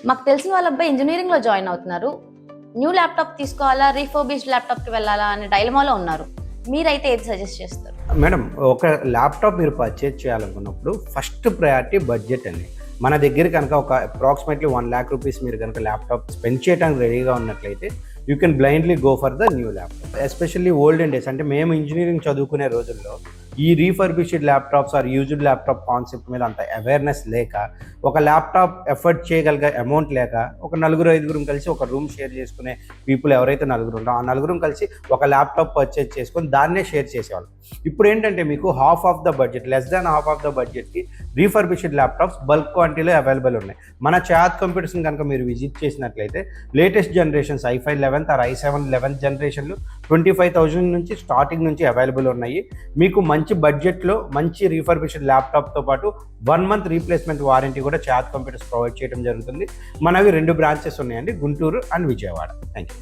మాకు తెలిసిన వాళ్ళ అబ్బాయి ఇంజనీరింగ్లో జాయిన్ అవుతున్నారు. న్యూ ల్యాప్టాప్ తీసుకోవాలా, రీఫర్బిష్డ్ ల్యాప్టాప్కి వెళ్ళాలా అనే డైలమాలో ఉన్నారు. మీరైతే ఏది సజెస్ట్ చేస్తారు? మేడం, ఒక ల్యాప్టాప్ మీరు పర్చేజ్ చేయాలనుకున్నప్పుడు ఫస్ట్ ప్రయారిటీ బడ్జెట్ అండి. మన దగ్గర కనుక ఒక అప్రాక్సిమేట్లీ 1 lakh రూపీస్ మీరు కనుక ల్యాప్టాప్ స్పెండ్ చేయడానికి రెడీగా ఉన్నట్లయితే you can blindly go for the new laptop. Especially olden days, అంటే మేము ఇంజనీరింగ్ చదువుకునే రోజుల్లో ఈ refurbished laptops or used laptop concept మీద అంత అవేర్నెస్ లేక, ఒక ల్యాప్టాప్ ఎఫర్ట్ చేయగలిగే అమౌంట్ లేక, ఒక 4-5 కలిసి ఒక రూమ్ షేర్ చేసుకునే పీపుల్ ఎవరైతే 4 ఉంటారో ఆ 4 కలిసి ఒక ల్యాప్టాప్ పర్చేజ్ చేసుకొని దాన్నే షేర్ చేసేవాళ్ళు. ఇప్పుడు ఏంటంటే మీకు half of the budget, less than half of the బడ్జెట్కి రీఫర్బిష్డ్ ల్యాప్టాప్స్ బల్క్ క్వాంటిటీలో అవైలబుల్ ఉన్నాయి. మన చాత్ కంప్యూటర్స్ని కనుక మీరు విజిట్ చేసినట్లయితే latest generations i5 11th are i7 11th జనరేషన్లు 25,000 నుంచి స్టార్టింగ్ నుంచి అవైలబుల్ ఉన్నాయి. మీకు మంచి బడ్జెట్లో మంచి రీఫర్బిష్డ్ ల్యాప్టాప్తో పాటు 1 month రీప్లేస్మెంట్ వారంటీ కూడా చాత్ కంప్యూటర్స్ ప్రొవైడ్ చేయడం జరుగుతుంది. మనవి 2 branches ఉన్నాయండి, Guntur and Vijayawada. Thank you.